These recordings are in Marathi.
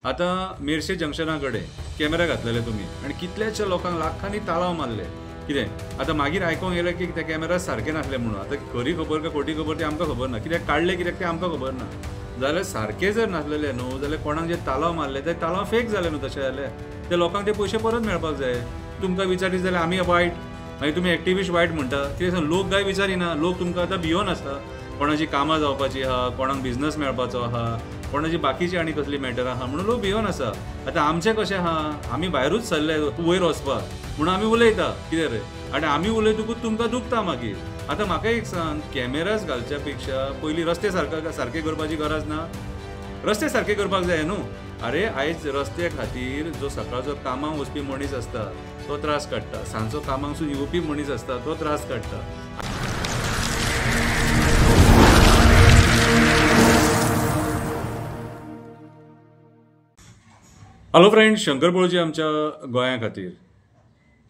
आता मेर्शे जंक्शना कडेन कॅमेरा घातलेले तुम्ही आणि कितल्याशा लोकांक लाखांनी ताळाव मारले कितें आता मागीर आयकोंक येलें की ते कॅमेरा सारके नासले म्हणून आता खरी खबर काय खोटी खबर ती आमकां खबर ना कित्याक काडले कित्याक ते आमकां खबर ना जाल्यार सारके जर नासलेले न्हू जाल्यार कोणाक जे ताळाव मारले ते ताळाव फेक जाले न्हू तशें जाल्यार ते लोकांक ते पयशे परत मेळपाक जाय तुमकां विचारीत जाल्यार आमी वायट मागीर तुमी एक्टिविस्ट वायट म्हणटा कित्याक लोक काय विचारिना लोक तुमकां आतां भियोन आसता कोणाची कामां जावपाची आहा कोणाक बिझनस मेळपाचो आहा कोणाची बाकीची आनी कसली मॅटर आहा म्हणून लोक भियोन आसा आतां आमचें कशें आहा आमी भायरूच सरले वयर वचपाक म्हणून आमी उलयता कितें रे आनी आमी उलयतकूच तुमकां दुखता मागीर आतां म्हाका एक सांग कॅमेराज घालच्या पेक्षा पयलीं रस्ते सारके करपाची गरज ना रस्ते सारके करपाक जाय न्हू अरे आयज रस्त्या खातीर जो सकाळचो कामाक वचपी मनीस आसता तो त्रास काडटा सांजचो कामाकसून येवपी मनीस आसता तो त्रास काडटा हॅलो फ्रेंड्स शंकर पळोवची आमच्या गोंया खातीर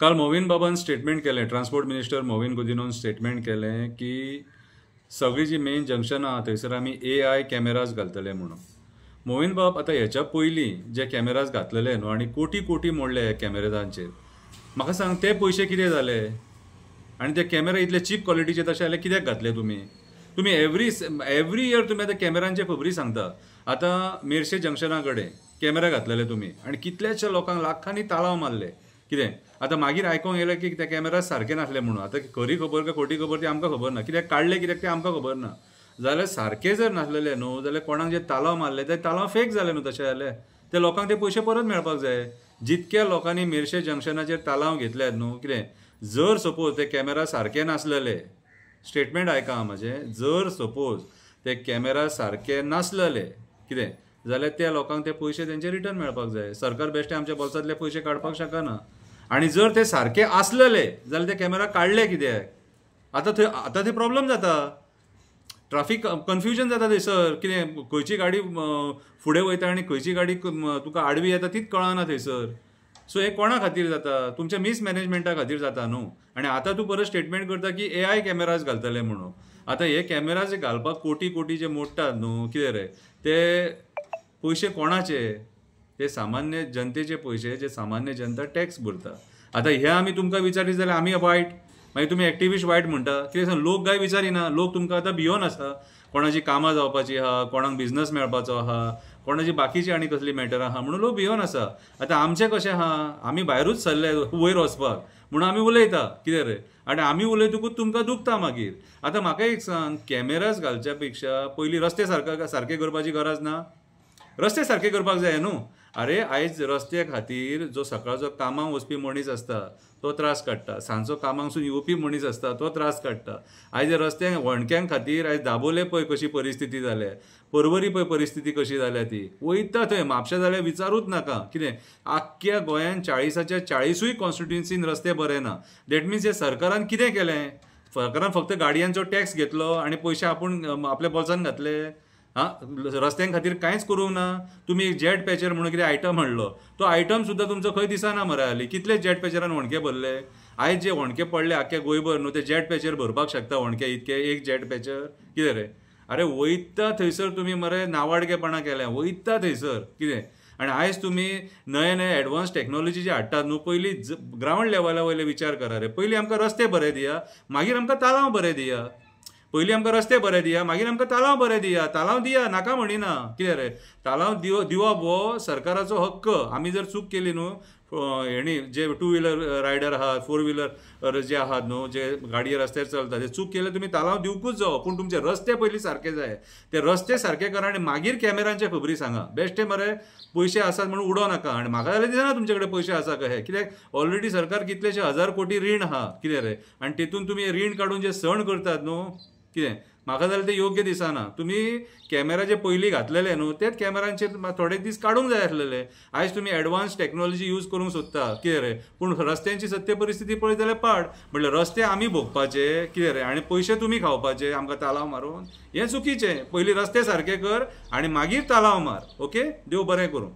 काल मोविन बाबान स्टेटमेंट केलें ट्रान्सपोर्ट मिनिस्टर मोविन गुदिनोन स्टेटमेंट केलें की सगळी जी मेन जंक्शनां आहा थंयसर आमी AI कॅमेराज घालतले म्हणून मोविन बाब आतां हेच्या पयलीं जे कॅमेराज घातलेले न्हू आनी कोटी कोटी मोडले ह्या कॅमेराजांचेर म्हाका सांग ते पयशे कितें जाले आनी ते कॅमेरा इतले चीप क्वॉलिटीचे तशें जाल्यार कित्याक घातले तुमी एवरी इयर तुमी आतां कॅमेरांचे खबरी सांगता आतां मेर्शे जंक्शना कडेन कॅमेरा घातलेले तुमी आनी कितल्याशा लोकांक लाखांनी ताळाव मारले कितें आतां मागीर आयकोंक येलें की ते कॅमेरा सारके नासले म्हणून आतां खरी खबर काय खोटी खबर ती आमकां खबर ना कित्याक काडले कित्याक ते आमकां खबर ना जाल्यार सारके जर नासलेले न्हू जाल्यार कोणाक जे ताळाव मारले ते ताळाव फेक जाले न्हू तशें जाल्यार ते लोकांक ते पयशे परत मेळपाक जाय जितक्या लोकांनी मेर्शे जंक्शनाचेर ताळाव घेतल्यात न्हू कितें जर सपोज ते कॅमेरा सारके नासलेले स्टेटमेंट आयका म्हाजें जर सपोज ते कॅमेरा सारके नासलेले कितें जाल्यार त्या लोकांक ते पयशे तेंचे रिटर्न मेळपाक जाय सरकार बेश्टे आमच्या बोल्सांतले पयशे काडपाक शकना आनी जर ते सारके आसलेले जाल्यार ते कॅमेरा काडले कित्याक आतां थंय प्रॉब्लेम जाता ट्राफीक कन्फ्युजन जाता थंयसर कितें खंयची गाडी फुडें वयता आनी खंयची गाडी तुका आडवी येता तीच कळना थंयसर सो हे कोणा खातीर जाता तुमच्या मिसमॅनेजमेंटा खातीर जाता न्हू आनी आतां तूं परत स्टेटमेंट करता की AI कॅमेराज घालतले म्हणून आतां हे कॅमेराज घालपाक कोटी कोटी जे मोडटात न्हू कितें रे ते पयशे कोणाचे ते सामान्य जनतेचे पयशे जे सामान्य जनता टॅक्स भरता आतां हे आमी तुमकां विचारीत जाल्यार आमी वायट मागीर तुमी एक्टिविस्ट वायट म्हणटा कित्याक लोक काय विचारिना लोक तुमकां आतां भियोन आसा कोणाची कामां जावपाची आहा कोणाक बिझनस मेळपाचो आहा कोणाची बाकीची आनी कसली मॅटर आहा म्हणून लोक भियोन आसा आतां आमचें कशें आहा आमी भायरूच सरले वयर वचपाक म्हणून आमी उलयता कितें रे आनी आमी उलयतकूच तुमकां दुखता मागीर आतां म्हाका एक सांग कॅमेराज घालच्या पेक्षा पयलीं रस्ते सारके करपाची गरज ना रस्ते सारके करपाक जाय न्हू अरे आयज रस्त्या खातीर जो सकाळचो कामाक वचपी मनीस आसता तो त्रास काडटा सांजचो कामाकसून येवपी मनीस आसता तो त्रास काडटा आयज रस्त्यांक वणक्यांक खातीर आयज दाबोले पळय कशी परिस्थिती जाल्या परवरी पळय परिस्थिती कशी जाल्या ती वयता थंय म्हापशा जाल्यार विचारूच नाका कितें आख्ख्या गोंयान 40च्या 40 कॉन्स्टिट्युएन्सीन रस्ते बरे ना दॅट मिन्स हे सरकारान कितें केलें सरकारान फक्त गाडयांचो टॅक्स घेतलो आनी पयशे आपूण आपल्या बोल्सान घातले रस्त्यां खातीर कांयच करूंक ना तुमी एक जेट पॅचर म्हणून कितें आयटम हाडलो तो आयटम सुद्दां तुमचो खंय दिसना मरे हालीं कितले जेट पॅचरान वणके भरले आयज जे वणके पडले आख्या गोंयभर न्हू ते जेट पॅचर भरपाक शकता वणके इतके एक जेट पॅचर कितें रे अरे वयता थंयसर तुमी मरे नावाडगेपणां केल्या वयता थंयसर कितें आनी आयज तुमी नये नये एडवान्स टॅक्नॉलॉजी जे हाडटात न्हू पयलीं ग्रावंड लेवला वयले विचार करा रे पयलीं आमकां रस्ते बरे दिया मागीर आमकां ताळाव बरे दिया पयलीं आमकां रस्ते बरे दिया मागीर आमकां ताळाव बरे दिया ताळाव दिया नाका म्हणिना कितें रे ताळाव दिवप हो सरकाराचो हक्क आमी जर चूक केली न्हू हेणी जे 2 व्हिलर रायडर आहात 4 व्हिलर जे आहात न्हू जे गाडये रस्त्यार चलता ते चूक केले तुमी ताळाव दिवकूच जावो पूण तुमचे रस्ते पयलीं सारके जाय ते रस्ते सारके करा आनी मागीर कॅमेरांचे खबरी सांगा बेश्टे मरे पयशे आसात म्हणून उडो नाका आनी म्हाका जाल्यार दिसना तुमचे कडेन पयशे आसा कहे कित्याक ऑलरेडी सरकार कितलेशे 1000 कोटी रीण आहा कितें रे आनी तितून तुमी रीण काडून जे सण करतात न्हू कितें म्हाका जाल्यार ते योग्य दिसना तुमी कॅमेरा जे पयलीं घातलेले न्हू तेच कॅमेरांचेर थोडे दीस काडूंक जाय आसलेले आयज तुमी एडवान्स टॅक्नॉलॉजी यूज करूंक सोदता कितें रे पूण रस्त्यांची सत्य परिस्थिती पळयत जाल्यार पाड म्हणल्यार रस्ते आमी भोगपाचे कितें रे आनी पयशे तुमी खावपाचे आमकां ताळाव मारून हें चुकीचें पयलीं रस्ते सारके कर आनी मागीर ताळाव मार ओके देव बरें करूं